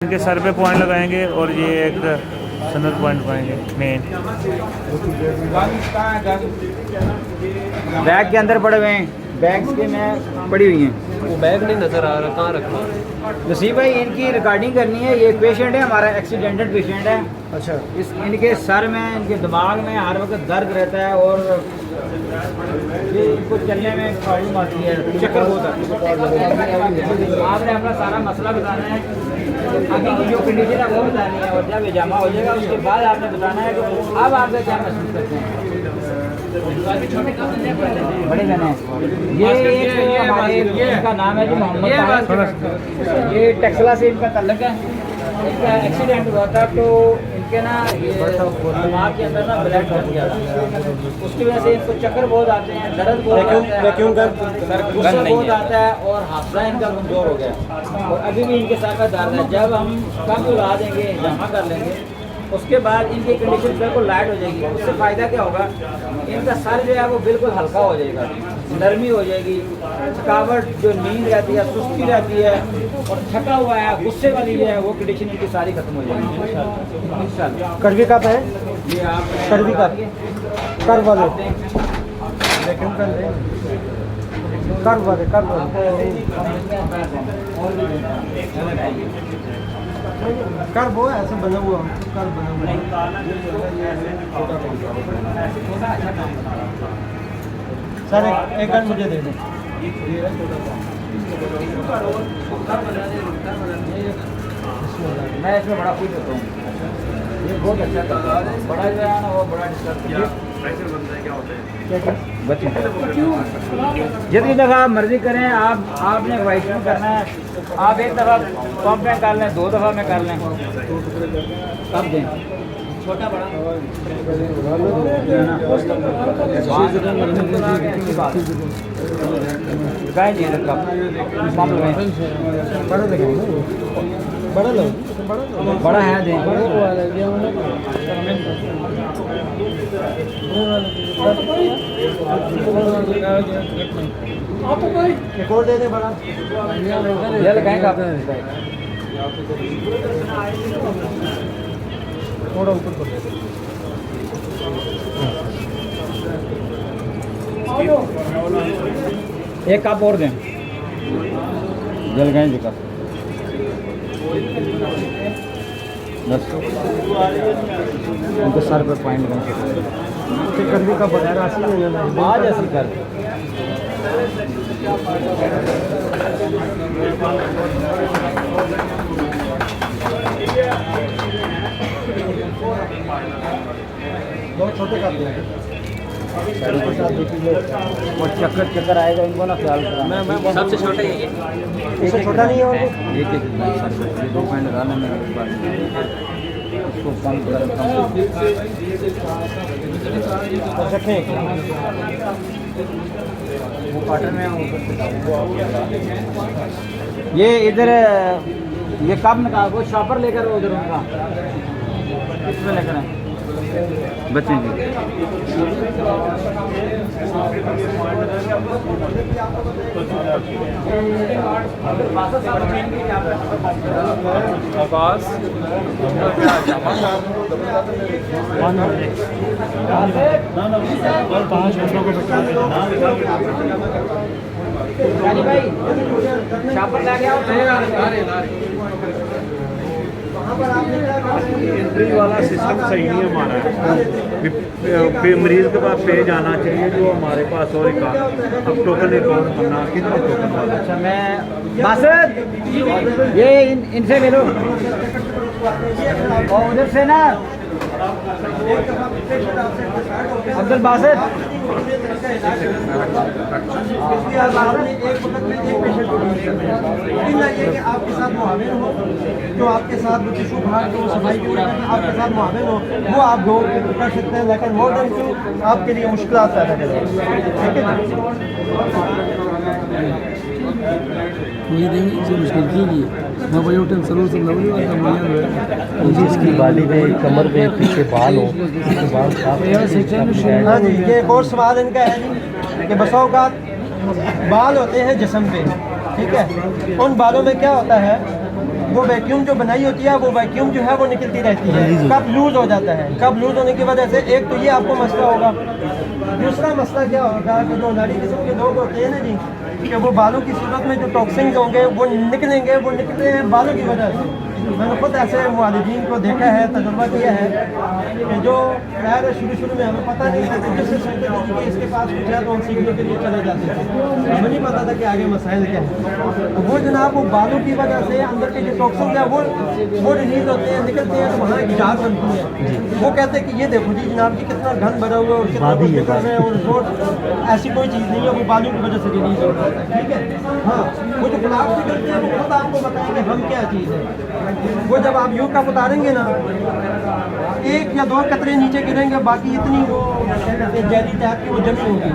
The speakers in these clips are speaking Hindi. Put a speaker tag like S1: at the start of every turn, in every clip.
S1: इनके सर पे पॉइंट लगाएंगे और ये एक सनद पॉइंट पाएंगे मेन।
S2: बैग के अंदर पड़े हुए हैं, बैग्स के में पड़ी हुई हैं।
S3: वो बैग नहीं नज़र आ रहा, कहाँ रखा?
S2: नसीब भाई इनकी रिकॉर्डिंग करनी है। ये पेशेंट है हमारा, एक्सीडेंटेड पेशेंट है।
S3: अच्छा।
S2: इनके सर में, इनके दिमाग में हर वक्त दर्द रहता है और ये इनको चलने में प्रॉब्लम आती है, चक्कर बहुत आती है। आपने अपना सारा मसला बताना है, अभी की जो कंडीशन है वो बतानी है, और जब ये जमा हो जाएगा उसके बाद आपने बताना है कि अब आपसे क्या महसूस करते हैं। बड़े बहन है ये हमारे, इनका नाम है जी मोहम्मद। ये टेक्सला से इनका तल्लक है। इनका एक्सीडेंट हुआ था तो इनके ना ये दिमाग के अंदर ना ब्लड फंस गया था, उसकी वजह से इनको चक्कर बहुत आते हैं, दर्द बहुत आता है, गुस्सा बहुत आता है और हादसा इनका कमज़ोर हो गया और अभी भी इनके सर में दर्द है। जब हम कम उड़ा देंगे, जमा कर लेंगे, उसके बाद इनकी कंडीशन बिल्कुल लाइट हो जाएगी। उससे फ़ायदा क्या होगा, इनका सर जो है वो बिल्कुल हल्का हो जाएगा, नरमी हो जाएगी, थकावट जो नींद रहती है, सुस्ती रहती है और थका हुआ है, गुस्से वाली जो है वो कंडीशन इनकी सारी खत्म हो जाएगी इंशाल्लाह।
S4: करवी कब है
S2: ये आप
S4: करवी कब कर वाले कर वो ऐसे बना हुआ कर बना हुआ। सर एक गन मुझे दे दें।
S2: मैं इसमें बड़ा खुश होता हूँ, ये बहुत अच्छा करता है। बड़ा जो है ना वो बड़ा डिस्टर्ब जितनी दफ़ा मर्जी करें आप, आपने वाइट में करना है, आप एक दफ़ा पंप में कर लें, 2 दफ़ा में कर लें, कब दें छोटा बड़ा गाय जी पंप में बड़ा है दें।
S4: एक और दे दे बड़ा
S2: ये लगाएंगे आप
S4: थोड़ा ऊपर कर।
S2: एक कप और दें, जल गए जी कप बस। उनको सर पर पॉइंट
S4: करवी का बगैर
S2: आज ऐसी कर
S4: बहुत छोटे का दिया
S2: और चक्कर आएगा इनको ना, ख्याल करा।
S3: सबसे छोटा ये
S4: इससे छोटा नहीं है और
S2: एक 2 पॉइंट लगाने में उसको कम वो कॉटन में ये इधर ये कब निकाल वो शॉपर लेकर उधर उनका किसमें लेकर है बच्चे जी।
S3: आवाज़
S1: और 5 घंटों को बचा
S2: भाई शॉपर ला
S1: एंट्री वाला सिस्टम सही नहीं है हमारा। मरीज के पास पेज आना चाहिए जो हमारे पास और एक अब टोकन एक और बनना कितने टोकन वाला।
S2: अच्छा मैं बासत ये इनसे मिलो और उधर से ना अब्दुल बासत
S4: आपके साथ मुआविन हो, जो आपके साथ टिशू भाग को सफाई के आपके साथ मुआविन हो, वो आप दो कर सकते हैं, लेकिन मॉडर्न टू आपके लिए मुश्किल पैदा करेगा। ठीक है
S5: जिसकी बाली में कमर में पीछे बाल हो,
S4: हाँ जी। ये एक और सवाल इनका है जी कि बसा औकात बाल होते हैं जिस्म पे, ठीक है, उन बालों में क्या होता है वो वैक्यूम जो बनाई होती है वो वैक्यूम जो है वो निकलती रहती है, कब लूज हो जाता है, कब लूज होने की वजह से एक तो ये आपको मसला होगा। दूसरा मसला क्या होगा कि जो नाड़ी किस्म के लोग होते हैं ना जी, कि वो बालों की सूरत में जो टॉक्सिन्स होंगे वो निकलेंगे, वो निकले हैं बालों की वजह से। मैंने खुद ऐसे मुआलिजीन को देखा है, तजुर्बा किया है कि जो खैर शुरू में हमें पता नहीं था कि जिससे सोचते थे कि इसके पास कुछ है तो हम सीखने के लिए चले जाते थे, हमें नहीं पता था कि आगे मसाइल क्या है। तो वो जनाब वो बालों की वजह से अंदर के जो टॉक्सिन्स हैं वो रिलीज होते हैं, निकलते हैं, तो वहाँ एक झाग बनती है। वो कहते हैं कि ये देखो जी जनाब जी कितना घन भरा हुआ है और कितना कुछ निकल रहे हैं, और वो ऐसी कोई चीज़ नहीं है, वो बालों की वजह से रिलीज होता है। ठीक है, हाँ वो जो गुलाब निकलते हैं वो खुद आपको बताएंगे हम क्या चीज़ है। वो जब आप यूँ कप उतारेंगे ना, एक या दो कतरे नीचे गिरेंगे, बाकी इतनी वो क्या कहते हैं जैली टाइप की वो जमी होगी।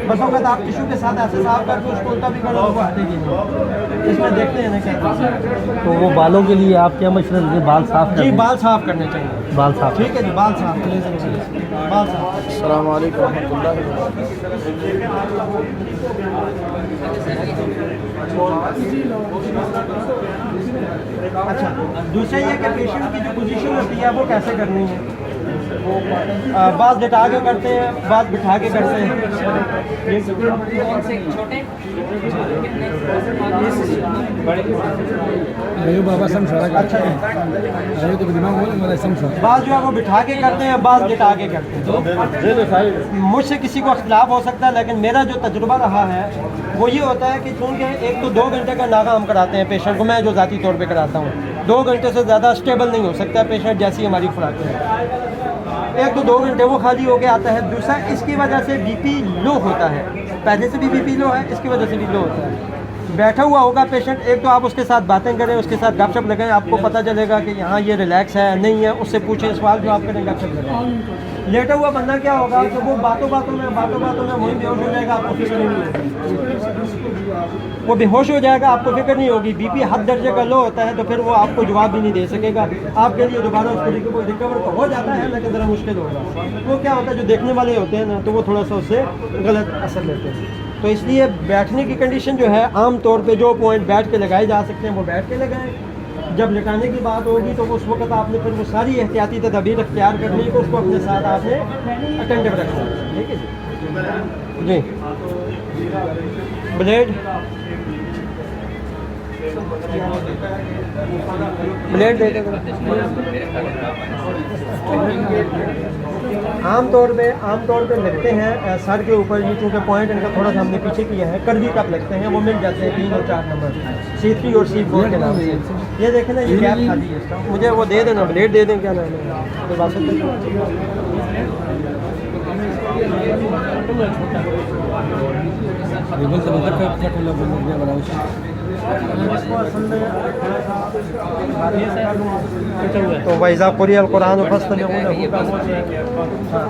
S4: बस वक्त आप टिश्यू के साथ ऐसे साफ करके उसको उल्टा भी करो वो हटेगी नहीं। इसमें देखते हैं ना क्या।
S5: तो वो बालों के लिए आप क्या मशवरा देंगे? बाल साफ
S4: जी बाल साफ करने चाहिए,
S5: बाल साफ।
S4: ठीक है जी, बाल साफ बाल साफ।
S5: अस्सलाम वालेकुम
S4: अच्छा, दूसरा ये कि पेशेंट की जो पोजीशन होती है वो कैसे करनी है। बात लिटा के करते हैं, बात बिठा के करते हैं। बात जो है वो बिठा के करते हैं, बात लिटा के करते हैं। मुझसे किसी को इख्तिलाफ हो सकता है, लेकिन मेरा जो तजुर्बा रहा है वो ये होता है कि चूँकि एक तो 2 घंटे का नागा हम कराते हैं पेशेंट को, मैं जो ज़ाती तौर पे कराता हूँ 2 घंटे से ज़्यादा स्टेबल नहीं हो सकता पेशेंट, जैसी हमारी खुराक है। एक तो 2 घंटे वो खाली होके आता है। दूसरा इसकी वजह से बीपी लो होता है, पहले से भी बीपी लो है, इसकी वजह से भी लो होता है। बैठा हुआ होगा पेशेंट, एक तो आप उसके साथ बातें करें, उसके साथ गपशप लगाएं, आपको पता चलेगा कि यहाँ ये रिलैक्स है नहीं है, उससे पूछें सवाल जो आप करें, गपशप लगाएं। लेटा हुआ बंदा क्या होगा कि वो बातों बातों में वही बेहोश हो जाएगा, आपको फिक्र नहीं होगी, वो बेहोश हो जाएगा, आपको फिक्र नहीं होगी। बीपी हद दर्जे का लो होता है तो फिर वो आपको जवाब भी नहीं दे सकेगा, आपके लिए दोबारा उसको रिकवर तो हो जाता है लेकिन ज़रा मुश्किल होगा। वो क्या होता है जो देखने वाले होते हैं ना, तो वो थोड़ा सा उससे गलत असर लेते हैं। तो इसलिए बैठने की कंडीशन जो है आम तौर पे जो पॉइंट बैठ के लगाए जा सकते हैं वो बैठ के लगाएं। जब लिटाने की बात होगी तो उस वक्त आपने फिर वो सारी एहतियाती तदबीर अख्तियार करनी है, उसको अपने साथ आपने अटेंटिव रखना है। ठीक है जी, ब्लेड दे देगा। आम तौर पे लगते हैं सर के ऊपर, ये चूँकि पॉइंट इनका थोड़ा सा हमने पीछे किया है, कर्वी कप लगते हैं, वो मिल जाते हैं 3 और 4 नंबर, C3 और C4 के नाम से। ये देखें ना, ये गैप खाली है इसका, मुझे वो दे देना, ब्लेड दे दें, क्या नाम है तो वापस तो वैज़ा कुरियल कुरान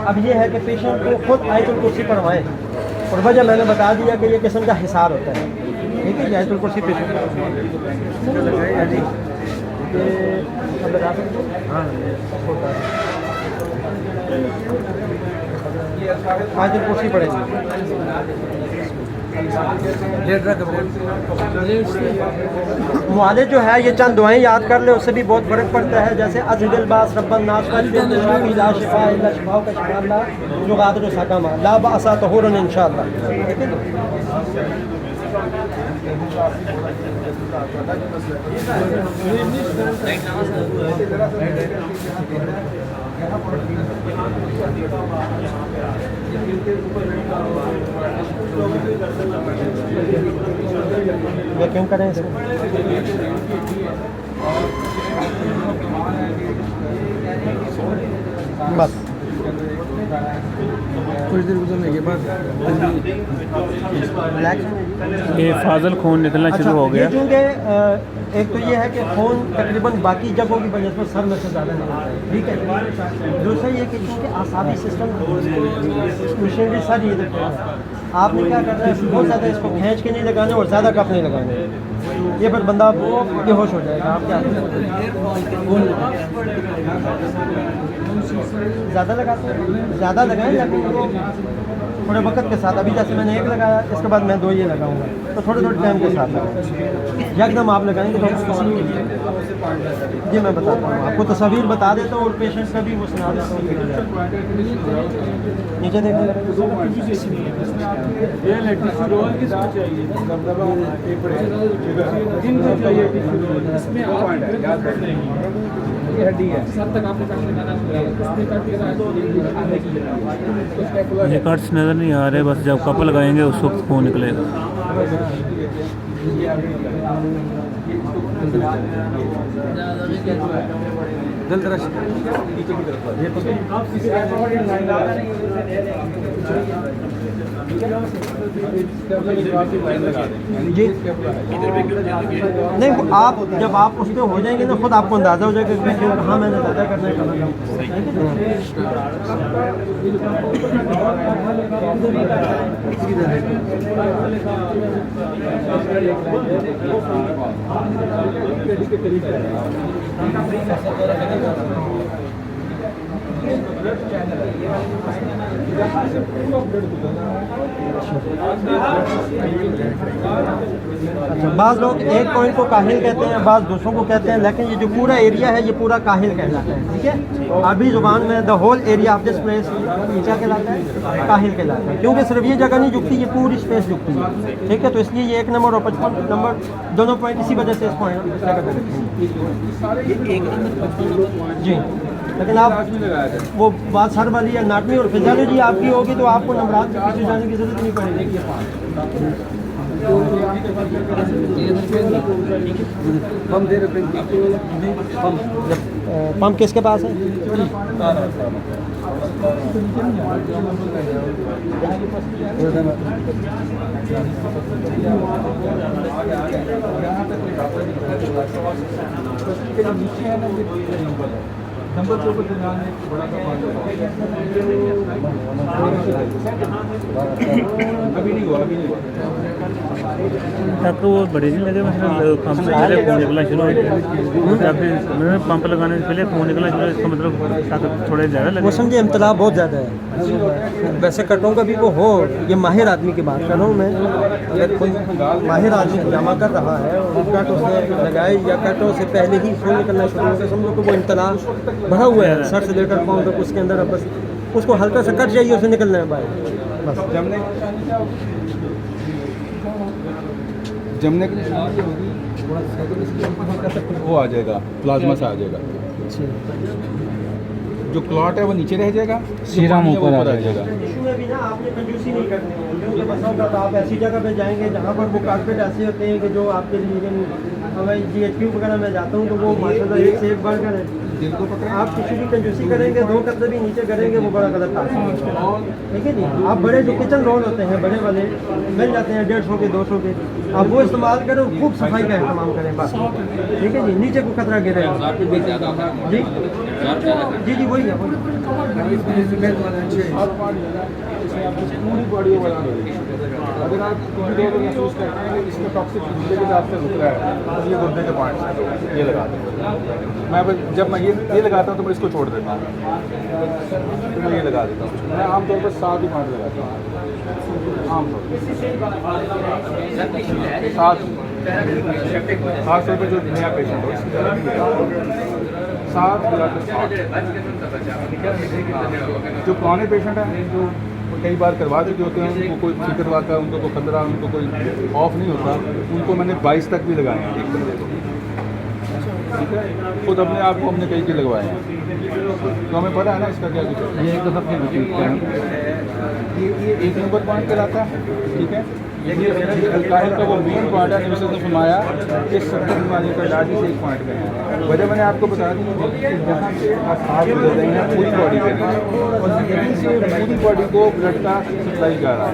S4: अब ये है कि पेशेंट को खुद आयतुल कुर्सी पढ़वाएं, और वजह मैंने बता दिया कि ये किस्म का हिसार होता है। ठीक है, आयतुल कुर्सी पेशेंट आयतुल कुर्सी पढ़ेंगे। मुआलिज जो है ये चंद दुआएं याद कर ले, उससे भी बहुत फ़र्क पड़ता है। जैसे अज़हिल बास रब्बन नास ला शिफा इल्ला शिफाउ का शिफा जो गादिर सकामा ला बासा तहुरन इंशाअल्लाह। ठीक है, वैक्यूम करें इसको। बस
S6: कुछ देर गुजरने के बाद
S1: ये फाजल खून निकलना शुरू हो गया।
S4: क्योंकि एक तो ये है कि खून तकरीबन बाकी जगहों की वजह से सर में से ज़्यादा नहीं होता है। ठीक है, दूसरा ये कि क्योंकि आसाबी सिस्टम मशीनरी सारी इधर पे है, आपने क्या करना है बहुत ज़्यादा इसको खींच के नहीं लगाने और ज़्यादा कप नहीं लगाने। ये पर बंदा बेहोश हो जाएगा। आप क्या ज़्यादा लगाते हैं? ज़्यादा लगाएं लेकिन वो थोड़े वक्त के साथ। अभी जैसे मैंने एक लगाया, इसके बाद मैं 2 ये लगाऊंगा, तो थोड़े थोड़े टाइम के साथ लगाएं। एकदम आप लगाएंगे तो जी मैं बताता हूँ आपको, तस्वीर बता देता हूँ और पेशेंट का भी वो सुना देता हूँ। नीचे देखो,
S6: ये कट्स नज़र नहीं आ रहे, बस जब कप लगाएंगे उस वक्त खून निकलेगा।
S4: जी नहीं, आप जब आप उस पर हो जाएंगे ना, खुद आपको अंदाज़ा हो जाएगा कि कहाँ मैंने ज़्यादा करना है, कहाँ अच्छा, बाज़ लोग एक पॉइंट को काहिल कहते हैं, बाज़ दूसरों को कहते हैं, लेकिन ये जो पूरा एरिया है ये पूरा काहिल कहलाता है। ठीक है, अरबी ज़ुबान में the whole area of this place क्या कहलाता है? काहिल कहलाता है, क्योंकि सिर्फ ये जगह नहीं झुकती, ये पूरी स्पेस झुकती है। ठीक है, तो इसलिए ये 1 नंबर और 55 नंबर दोनों पॉइंट इसी वजह से इस पॉइंट जगह पे रखें जी। लेकिन आप वो बात सर वाली या नाटनी और फिजियोलॉजी आपकी होगी तो आपको नंबरात के पीछे जाने की जरूरत नहीं पड़ेगी। पंप किसके पास है?
S7: नंबर 2 पर दुनिया में बड़ा अभी नहीं हुआ
S6: आपको वो बड़े नहीं लगे, मतलब पंप से पहले खून निकलना शुरू हो गया, पंप लगाने से पहले खून निकलना शुरू, इसका मतलब थोड़े ज़्यादा लगे?
S4: वो समझे इम्तला बहुत ज़्यादा है। वैसे कटों का भी वो हो, ये माहिर आदमी की बात कर रहा हूँ मैं। अगर कोई माहिर आदमी ड्रामा कर रहा है और कट उसने लगाए या कटों से पहले ही खून निकलना शुरू हो गया, समझो कि वो इम्तला बढ़ा हुआ है सर से लेकर पाँव तक, उसके अंदर अब बस उसको हल्का सा कट जाइए, उसे निकलना है बाहर बस।
S7: जमने के वो आ जाएगा, प्लाज्मा से आ जाएगा। जो क्लॉट है वो नीचे रह जाएगा, सीरम ऊपर आ जाएगा।
S4: टिश्यू में भी ना आपने कंजूसी नहीं करनी है, क्योंकि बस होगा तो आप ऐसी जगह पे जाएंगे जहाँ पर वो कारपेट ऐसे होते हैं कि जो आपके लिए मैं GHQ वगैरह में जाता हूँ तो वो माशाल्लाह एक से एक बढ़कर है। आप किसी भी कंजूसी करेंगे, 2 कतरे भी नीचे करेंगे, वो बड़ा गलत काम है। ठीक है जी, आप बड़े जो किचन रोल होते हैं बड़े वाले मिल जाते हैं 150 के 200 के, आप वो इस्तेमाल करें, खूब सफाई का एहतमाम करें बस। ठीक है जी, नीचे को खतरा गिरेगा जी जी जी वही है वही।
S7: पूरी बॉडी को अगर आप महसूस करते हैं कि इसका टॉक्सिक गुर्दे के साथ से रुक रहा है, तो ये गुर्दे के पॉइंट्स हैं, ये लगा दें। मैं जब मैं ये लगाता हूँ तो मैं इसको छोड़ देता हूँ, तो मैं ये लगा देता हूँ। मैं आमतौर पर 7 ही पॉइंट लगाता हूँ, आमतौर पर 7 रुपये जो नया पेशेंट हो इसकी तरह भी 7 जो पुराने पेशेंट हैं जो कई बार करवा चुके होते हैं, उनको कोई फिक्र वाता है, उनको कोई खतरा, उनको कोई ऑफ नहीं होता, उनको मैंने 22 तक भी लगाए हैं एक बंदे को। ठीक है, खुद अपने आप को हमने कई के लगवाए हैं, तो हमें पता है ना इसका क्या कुछ है। ये एक दफ़ा ये 1 नंबर पॉइंट कहलाता है। ठीक है, ये अल्काहिल का वो मेन पॉइंट है। नबी ने फरमाया कि 70 बीमारियों का इलाज इस 1 पॉइंट में है। वजह मैंने आपको बता दी कि जहाँ से आसाद गुजर रहे हैं पूरी बॉडी के लिए, और यहीं से पूरी बॉडी को ब्लड का सप्लाई जा रहा है।